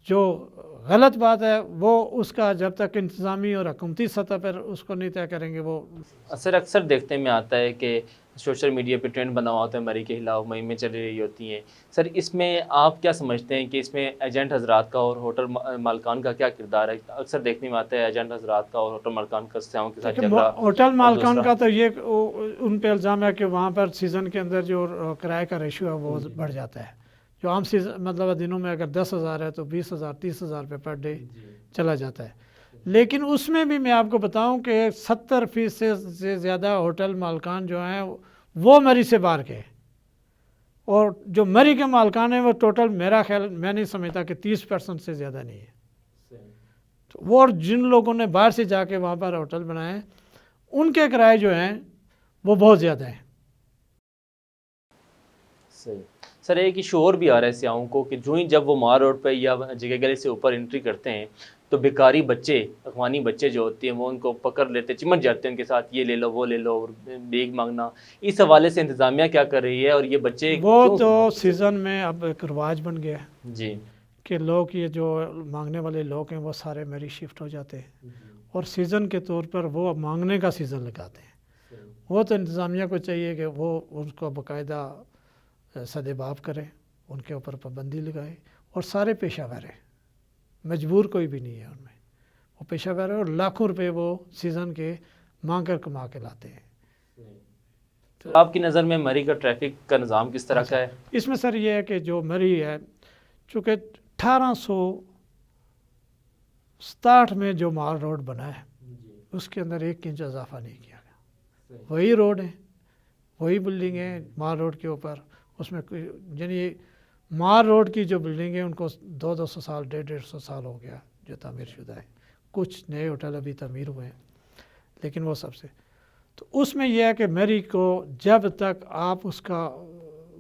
جو غلط بات ہے وہ اس کا جب تک انتظامی اور حکومتی سطح پر اس کو نہیں طے کریں گے وہ. اکثر دیکھنے میں آتا ہے کہ سوشل میڈیا پہ ٹرینڈ بنا ہوا ہوتا ہے مری کے خلاف مہمیں چل رہی ہوتی ہیں. سر اس میں آپ کیا سمجھتے ہیں کہ اس میں ایجنٹ حضرات کا اور ہوٹل مالکان کا کیا کردار ہے؟ اکثر دیکھنے میں آتا ہے ایجنٹ حضرات کا اور ہوٹل مالکان کا سیاحوں کے ساتھ جھگڑا. ہوٹل مالکان کا تو یہ ان پہ الزام ہے کہ وہاں پر سیزن کے اندر جو کرائے کا ریشو ہے وہ بڑھ جاتا ہے. جو عام سیزن مطلب دنوں میں اگر 10,000 ہے تو 20,000 30,000 روپے پر ڈے چلا جاتا ہے. لیکن اس میں بھی میں آپ کو بتاؤں کہ 70% سے زیادہ ہوٹل مالکان جو ہیں وہ مری سے باہر کے، اور جو مری کے مالکان ہیں وہ ٹوٹل میرا خیال میں نہیں سمجھتا کہ 30% سے زیادہ نہیں ہے. وہ اور جن لوگوں نے باہر سے جا کے وہاں پر ہوٹل بنائے ہیں ان کے کرائے جو ہیں وہ بہت زیادہ ہیں. صحیح. سر ایک ایشو اور بھی آ رہا ہے سیاحوں کو کہ جو ہی جب وہ مار روڈ پہ یا جگہ گلے سے اوپر انٹری کرتے ہیں تو بیکاری بچے، اخوانی بچے جو ہوتے ہیں وہ ان کو پکڑ لیتے، چمٹ جاتے ہیں ان کے ساتھ، یہ لے لو وہ لے لو، بھیک مانگنا. اس حوالے سے انتظامیہ کیا کر رہی ہے اور یہ بچے وہ تو سیزن میں اب ایک رواج بن گیا ہے جی کہ لوگ یہ جو مانگنے والے لوگ ہیں وہ سارے میری شفٹ ہو جاتے ہیں اور سیزن کے طور پر وہ مانگنے کا سیزن لگاتے ہیں. وہ تو انتظامیہ کو چاہیے کہ وہ ان کو باقاعدہ سدباب کرے، ان کے اوپر پابندی لگائے، اور سارے پیشہ ور ہیں، مجبور کوئی بھی نہیں ہے ان میں. وہ پیشہ ور ہے اور لاکھوں روپے وہ سیزن کے مانگ کر کما کے لاتے ہیں. آپ کی نظر میں مری کا ٹریفک کا نظام کس طرح کا ہے؟ اس میں سر یہ ہے کہ جو مری ہے چونکہ 1867 میں جو مال روڈ بنا ہے اس کے اندر 1 انچ اضافہ نہیں کیا گیا. وہی روڈ ہے، وہی بلڈنگ ہے مال روڈ کے اوپر. اس میں یعنی مار روڈ کی جو بلڈنگ ہے ان کو 200 سال 150 سال ہو گیا جو تعمیر شدہ ہے. کچھ نئے ہوٹل ابھی تعمیر ہوئے ہیں لیکن وہ سب سے تو اس میں یہ ہے کہ میری کو جب تک آپ اس کا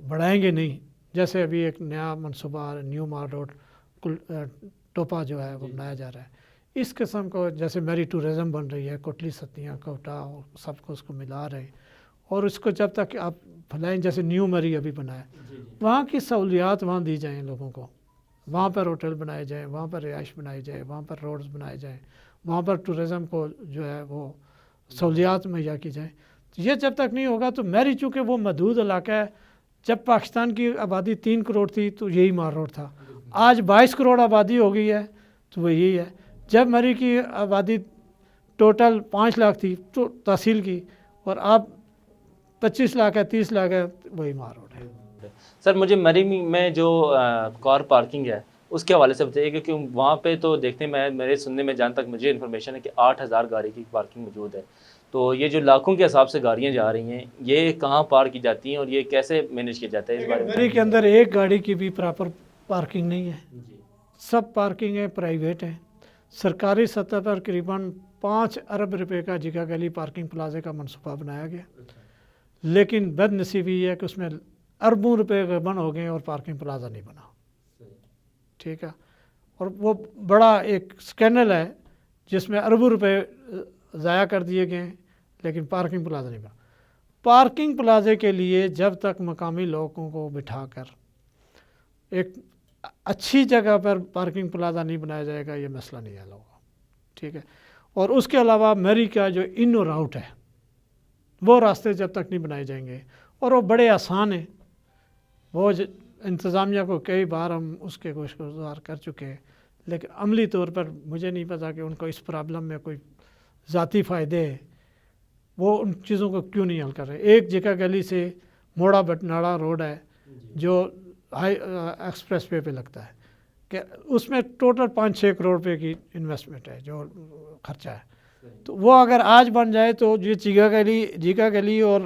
بڑھائیں گے نہیں، جیسے ابھی ایک نیا منصوبہ نیو مار روڈ ٹوپا جو ہے وہ بنایا جا رہا ہے. اس قسم کو جیسے میری ٹورزم بن رہی ہے، کوٹلی ستیاں کوٹا سب کو اس کو ملا رہے ہیں، اور اس کو جب تک آپ پھیلائیں جیسے نیو مری ابھی بنا ہے وہاں کی سہولیات وہاں دی جائیں لوگوں کو. وہاں پر ہوٹل بنائے جائیں، وہاں پر رہائش بنائی جائے، وہاں پر روڈز بنائے جائیں، وہاں پر ٹورزم کو جو ہے وہ سہولیات مہیا کی جائیں. یہ جب تک نہیں ہوگا تو میری چونکہ وہ محدود علاقہ ہے. جب پاکستان کی آبادی 3 کروڑ تھی تو یہی مار روڈ تھا. آج 22 کروڑ آبادی ہو گئی ہے تو وہ یہی ہے. جب میری کی آبادی ٹوٹل 5 لاکھ تھی تو تحصیل کی، اور اب 25 لاکھ ہے 30 لاکھ ہے، وہی مار روڈ ہے. سر مجھے مری میں جو کار پارکنگ ہے اس کے حوالے سے بتائیے کیونکہ وہاں پہ تو دیکھتے ہیں میرے سننے میں جہاں تک مجھے انفارمیشن ہے کہ 8,000 گاڑی کی پارکنگ موجود ہے. تو یہ جو لاکھوں کے حساب سے گاڑیاں جا رہی ہیں یہ کہاں پارک کی جاتی ہیں اور یہ کیسے مینیج کیا جاتا ہے اس بارے میں؟ میری کے اندر ایک گاڑی کی بھی پراپر پارکنگ نہیں ہے, جی سب پارکنگیں پرائیویٹ ہیں. سرکاری سطح پر قریباً 5 ارب روپے کا جگہ گلی پارکنگ پلازے کا منصوبہ بنایا گیا, لیکن بد نصیبی یہ ہے کہ اس میں اربوں روپے غبن ہو گئے اور پارکنگ پلازہ نہیں بنا. ٹھیک ہے, اور وہ بڑا ایک اسکینڈل ہے جس میں اربوں روپے ضائع کر دیے گئے ہیں لیکن پارکنگ پلازہ نہیں بنا. پارکنگ پلازے کے لیے جب تک مقامی لوگوں کو بٹھا کر ایک اچھی جگہ پر پارکنگ پلازہ نہیں بنایا جائے گا یہ مسئلہ نہیں حل ہوگا. ٹھیک ہے, اور اس کے علاوہ میری کا جو ان اور آؤٹ ہے وہ راستے جب تک نہیں بنائے جائیں گے, اور وہ بڑے آسان ہیں, وہ انتظامیہ کو کئی بار ہم اس کے گزار کر چکے ہیں, لیکن عملی طور پر مجھے نہیں پتا کہ ان کو اس پرابلم میں کوئی ذاتی فائدے ہے, وہ ان چیزوں کو کیوں نہیں حل کر رہے. ایک جگہ گلی سے موڑا بٹناڑا روڈ ہے جو ہائی ایکسپریس وے پہ لگتا ہے کہ اس میں ٹوٹل 5-6 کروڑ روپے کی انویسٹمنٹ ہے جو خرچہ ہے. تو وہ اگر آج بن جائے تو یہ جیگا گلی اور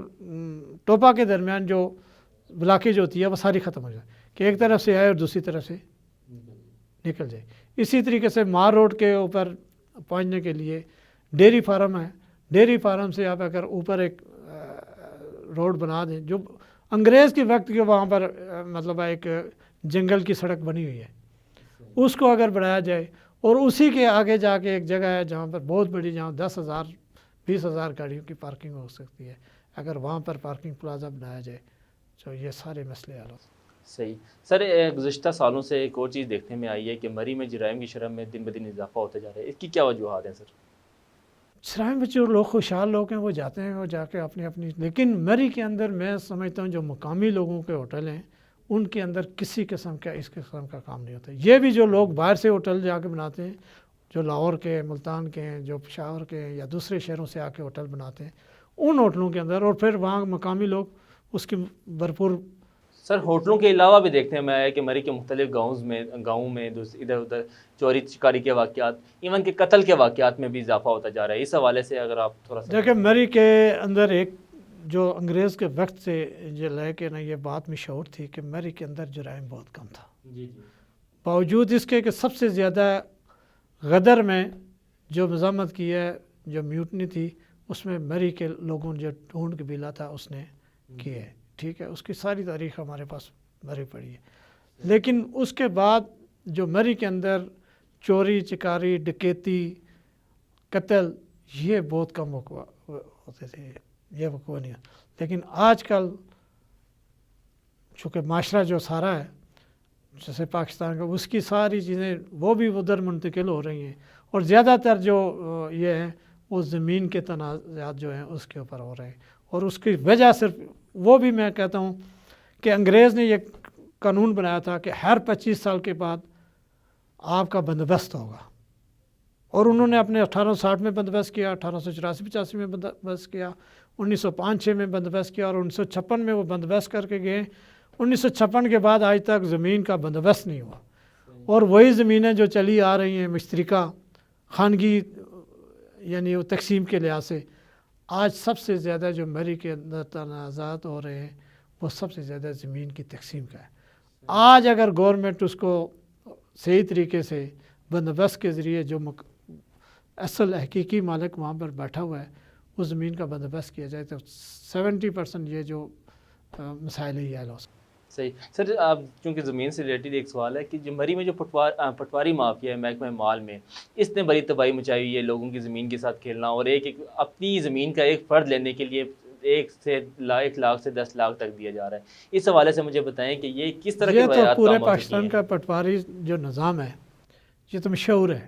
ٹوپا کے درمیان جو بلاکیج ہوتی ہے وہ ساری ختم ہو جائے کہ ایک طرف سے آئے اور دوسری طرف سے نکل جائے. اسی طریقے سے مار روڈ کے اوپر پہنچنے کے لیے ڈیری فارم ہے, ڈیری فارم سے آپ اگر اوپر ایک روڈ بنا دیں جو انگریز کے وقت کے وہاں پر مطلب ایک جنگل کی سڑک بنی ہوئی ہے, اس کو اگر بڑھایا جائے اور اسی کے آگے جا کے ایک جگہ ہے جہاں پر بہت بڑی, جہاں 10,000-20,000 گاڑیوں کی پارکنگ ہو سکتی ہے, اگر وہاں پر پارکنگ پلازہ بنایا جائے تو یہ سارے مسئلے حل ہو. صحیح سر, گزشتہ سالوں سے ایک اور چیز دیکھنے میں آئی ہے کہ مری میں جرائم کی شرح میں دن بدن اضافہ ہوتا جا رہا ہے, اس کی کیا وجوہات ہیں سر؟ جرائم میں جو لوگ خوشحال لوگ ہیں وہ جاتے ہیں, وہ جا کے اپنی لیکن مری کے اندر میں سمجھتا ہوں جو مقامی لوگوں کے ہوٹل ہیں ان کے اندر کسی قسم کا اس قسم کا کام نہیں ہوتا. یہ بھی جو لوگ باہر سے ہوٹل جا کے بناتے ہیں, جو لاہور کے, ملتان کے ہیں, جو پشاور کے ہیں یا دوسرے شہروں سے آ کے ہوٹل بناتے ہیں, ان ہوٹلوں کے اندر اور پھر وہاں مقامی لوگ اس کی بھرپور. سر ہوٹلوں کے علاوہ بھی دیکھنے میں آیا کہ مری کے مختلف گاؤں میں ادھر ادھر چوری چکاری کے واقعات, ایون کہ قتل کے واقعات میں بھی اضافہ ہوتا جا رہا ہے. اس حوالے سے اگر آپ تھوڑا سا دیکھیں, مری کے اندر ایک جو انگریز کے وقت سے یہ لے کے نا یہ بات مشہور تھی کہ مری کے اندر جرائم بہت کم تھا. باوجود اس کے کہ سب سے زیادہ غدر میں جو مزاحمت کی ہے, جو میوٹنی تھی, اس میں مری کے لوگوں نے جو ڈھونڈ قبیلہ تھا اس نے کی ہے. ٹھیک ہے, اس کی ساری تاریخ ہمارے پاس مری پڑی ہے. لیکن اس کے بعد جو مری کے اندر چوری چکاری ڈکیتی قتل یہ بہت کم ہوتے تھے, یہ وقوع نہیں. لیکن آج کل چونکہ معاشرہ جو سارا ہے جیسے پاکستان کا, اس کی ساری چیزیں وہ بھی ادھر منتقل ہو رہی ہیں, اور زیادہ تر جو یہ ہیں وہ زمین کے تنازعات جو ہیں اس کے اوپر ہو رہے ہیں. اور اس کی وجہ صرف وہ بھی میں کہتا ہوں کہ انگریز نے یہ قانون بنایا تھا کہ ہر 25 سال کے بعد آپ کا بندوبست ہوگا, اور انہوں نے اپنے 1860 میں بندوبست کیا, 1884-85 میں بندوبست کیا, 1905-06 میں بندوبست کیا, اور 1956 میں وہ بندوبست کر کے گئے. 1956 کے بعد آج تک زمین کا بندوبست نہیں ہوا, اور وہی زمینیں جو چلی آ رہی ہیں مشترکہ خانگی یعنی وہ تقسیم کے لحاظ سے, آج سب سے زیادہ جو مری کے اندر تنازعات ہو رہے ہیں وہ سب سے زیادہ زمین کی تقسیم کا ہے. آج اگر گورنمنٹ اس کو صحیح طریقے سے بندوبست کے ذریعے جو اصل حقیقی مالک وہاں پر بیٹھا ہوا ہے اس زمین کا بندوبست کیا جائے تو 70% یہ جو مسائل ہے یہ حل ہو سکتا ہے. صحیح سر, آپ چونکہ زمین سے ریلیٹڈ ایک سوال ہے کہ جو مری میں جو پٹواری مافیا ہے محکمہ مال میں, اس نے بڑی تباہی مچائی ہوئی ہے, لوگوں کی زمین کے ساتھ کھیلنا, اور ایک اپنی زمین کا ایک فرد لینے کے لیے 1 لاکھ سے 10 لاکھ تک دیا جا رہا ہے. اس حوالے سے مجھے بتائیں کہ یہ کس طرح یہ تو پورے پاکستان کا پٹواری جو نظام ہے یہ تو مشہور ہے,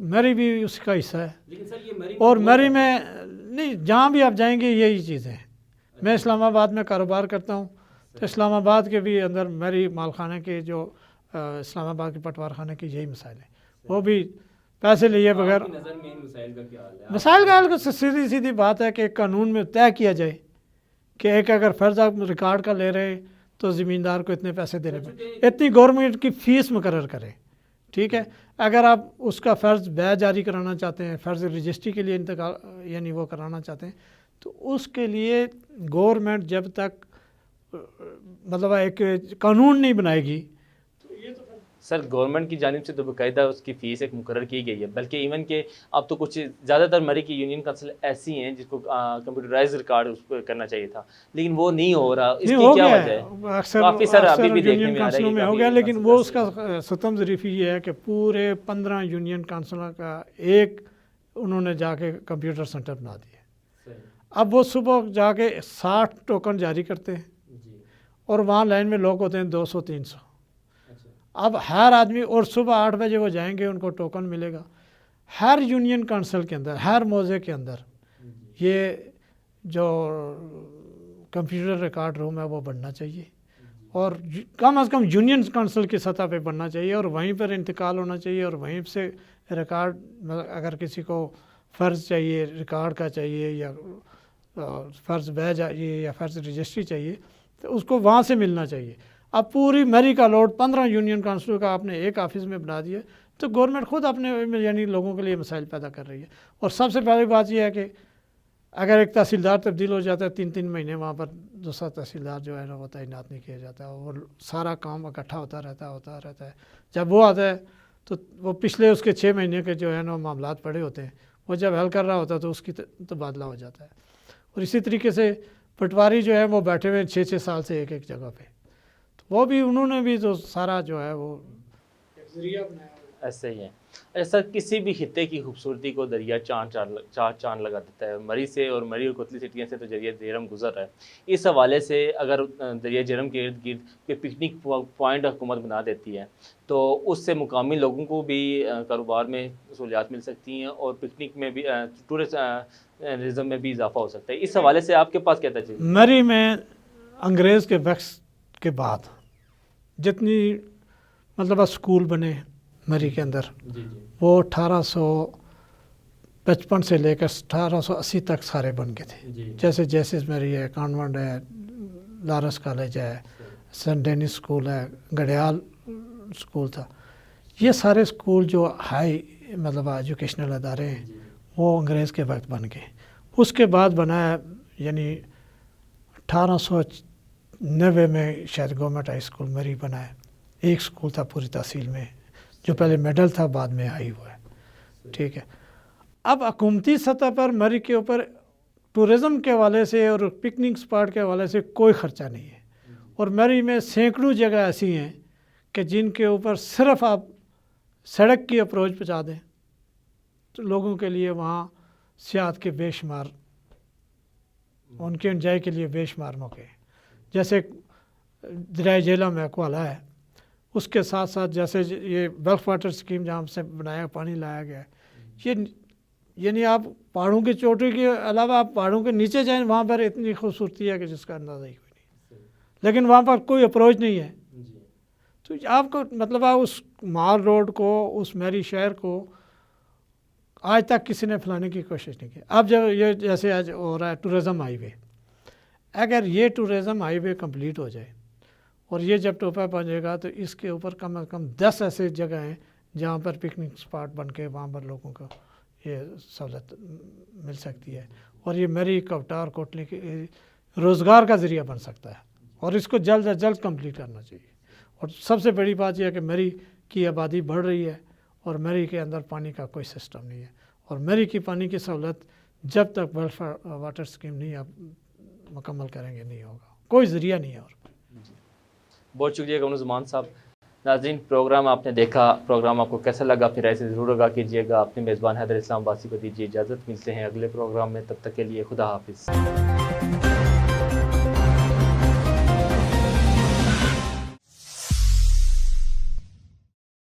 مری بھی اس کا حصہ ہے. اور مری میں نہیں, جہاں بھی آپ جائیں گے یہی چیزیں ہیں. میں اسلام آباد میں کاروبار کرتا ہوں تو اسلام آباد کے بھی اندر مری مال خانے کے جو اسلام آباد کے پٹوار خانے کے یہی مسائل ہیں, وہ بھی پیسے لیے بغیر. مسائل کا حل سیدھی بات ہے کہ ایک قانون میں طے کیا جائے کہ ایک اگر فرض آپ ریکارڈ کا لے رہے ہیں تو زمیندار کو اتنے پیسے دینے پڑیں, اتنی گورنمنٹ کی فیس مقرر کرے ٹھیک ہے. اگر آپ اس کا فرض بے جاری کرانا چاہتے ہیں, فرض رجسٹری کے لیے انتقال یعنی وہ کرانا چاہتے ہیں, تو اس کے لیے گورنمنٹ جب تک مطلب ایک قانون نہیں بنائے گی. سر گورنمنٹ کی جانب سے تو باقاعدہ اس کی فیس ایک مقرر کی گئی ہے, بلکہ ایون کہ اب تو کچھ زیادہ تر مری کی یونین کونسل ایسی ہیں جس کو کمپیوٹرائز ریکارڈ اس کو کرنا چاہیے تھا, لیکن وہ نہیں ہو رہا. اس کی کیا وجہ ہے؟ کافی سر ابھی بھی دیکھنے میں آ رہا ہے میں ہو گیا, لیکن وہ اس کا ستم ظریفی یہ ہے کہ پورے 15 یونین کونسلوں کا ایک انہوں نے جا کے کمپیوٹر سینٹر بنا دیا. اب وہ صبح جا کے 60 ٹوکن جاری کرتے ہیں اور وہاں لائن میں لوگ ہوتے ہیں 200-300. اب ہر آدمی, اور صبح 8 بجے وہ جائیں گے, ان کو ٹوکن ملے گا. ہر یونین کونسل کے اندر, ہر موضے کے اندر یہ جو کمپیوٹر ریکارڈ روم ہے وہ بننا چاہیے, اور کم از کم یونین کونسل کی سطح پہ بننا چاہیے, اور وہیں پر انتقال ہونا چاہیے, اور وہیں سے ریکارڈ اگر کسی کو فرض چاہیے ریکارڈ کا چاہیے, یا فرض بے چاہیے, یا فرض رجسٹری چاہیے, تو اس کو وہاں سے ملنا چاہیے. اب پوری مری کا لوڈ 15 یونین کونسلوں کا آپ نے ایک آفس میں بنا دیا, تو گورنمنٹ خود اپنے یعنی لوگوں کے لیے مسائل پیدا کر رہی ہے. اور سب سے پہلی بات یہ ہے کہ اگر ایک تحصیلدار تبدیل ہو جاتا ہے 3 مہینے وہاں پر دوسرا تحصیلدار جو ہے نا وہ تعینات نہیں کیا جاتا, اور سارا کام اکٹھا ہوتا رہتا ہے. جب وہ آتا ہے تو وہ پچھلے اس کے 6 مہینے کے جو ہے نا معاملات پڑے ہوتے ہیں, وہ جب حل کر رہا ہوتا ہے تو اس کی تبادلہ ہو جاتا ہے. اور اسی طریقے سے پٹواری جو ہے وہ بیٹھے ہوئے 6 سال سے ایک جگہ پہ, وہ بھی انہوں نے بھی تو سارا جو ہے وہ ذریعہ بنایا. ایسا ہی ہے. ایسا کسی بھی خطے کی خوبصورتی کو دریا چاند لگا دیتا ہے. مری سے اور مری اور کوتلی سٹیاں سے تو دریا جہلم گزر رہا ہے. اس حوالے سے اگر دریا جہلم کے ارد گرد پکنک پوائنٹ حکومت بنا دیتی ہے تو اس سے مقامی لوگوں کو بھی کاروبار میں سہولیات مل سکتی ہیں, اور پکنک میں بھی ٹورزم میں بھی اضافہ ہو سکتا ہے. اس حوالے سے آپ کے پاس کیا تجویز؟ مری میں انگریز کے وقت کے بعد جتنی مطلب اسکول بنے مری کے اندر, وہ 1855 سے لے کر 1880 تک سارے بن گئے تھے. جیسے جیسس مری ہے, کانوینٹ ہے, لارس کالج ہے, سینٹ ڈینس اسکول ہے, گڑیال اسکول تھا. یہ سارے اسکول جو ہائی مطلب ایجوکیشنل ادارے ہیں وہ انگریز کے وقت بن گئے. اس کے بعد بنا ہے یعنی 1890 میں شاید گورنمنٹ ہائی اسکول مری بنا ہے. ایک اسکول تھا پوری تحصیل میں جو پہلے میڈل تھا بعد میں ہائی ہوا ہے. ٹھیک ہے. اب حکومتی سطح پر مری کے اوپر ٹورزم کے حوالے سے اور پکنک اسپاٹ کے حوالے سے کوئی خرچہ نہیں ہے, اور مری میں سینکڑوں جگہ ایسی ہیں کہ جن کے اوپر صرف آپ سڑک کی اپروچ پہنچا دیں تو لوگوں کے لیے وہاں سیاحت کے بے شمار, ان کے انجوائے کے لیے بے شمار موقع ہیں. جیسے دریائے جہلم ہے, کوالا ہے, اس کے ساتھ ساتھ جیسے یہ ویلف واٹر اسکیم جہاں سے بنایا پانی لایا گیا ہے, یہ یعنی آپ پہاڑوں کی چوٹی کے علاوہ آپ پہاڑوں کے نیچے جائیں وہاں پر اتنی خوبصورتی ہے کہ جس کا اندازہ ہی کوئی نہیں, لیکن وہاں پر کوئی اپروچ نہیں ہے. تو آپ کو مطلب آپ اس مال روڈ کو, اس میری شہر کو آج تک کسی نے پھیلانے کی کوشش نہیں کی. اب جب یہ جیسے آج ہو رہا ہے ٹورزم ہائی وے, اگر یہ ٹورزم ہائی وے کمپلیٹ ہو جائے اور یہ جب ٹوپا پہنچے گا تو اس کے اوپر کم از کم 10 ایسے جگہ ہیں جہاں پر پکنک اسپاٹ بن کے وہاں پر لوگوں کو یہ سہولت مل سکتی ہے, اور یہ مری کوٹا اور کوٹلی کے روزگار کا ذریعہ بن سکتا ہے, اور اس کو جلد از جلد کمپلیٹ کرنا چاہیے. اور سب سے بڑی بات یہ ہے کہ مری کی آبادی بڑھ رہی ہے اور مری کے اندر پانی کا کوئی سسٹم نہیں ہے, اور مری کی پانی کی سہولت جب تک ویلف واٹر اسکیم نہیں آپ مکمل کریں گے نہیں ہوگا, کوئی ذریعہ نہیں ہے. اور بہت شکریہ قمر زمان صاحب. ناظرین, پروگرام آپ نے دیکھا, پروگرام آپ کو کیسا لگا اپنی رائے سے ضرور آگاہ کیجیے گا. اپنے میزبان حیدر اسلام عباسی کو دیجیے اجازت, ملتے ہیں اگلے پروگرام میں, تب تک کے لیے خدا حافظ.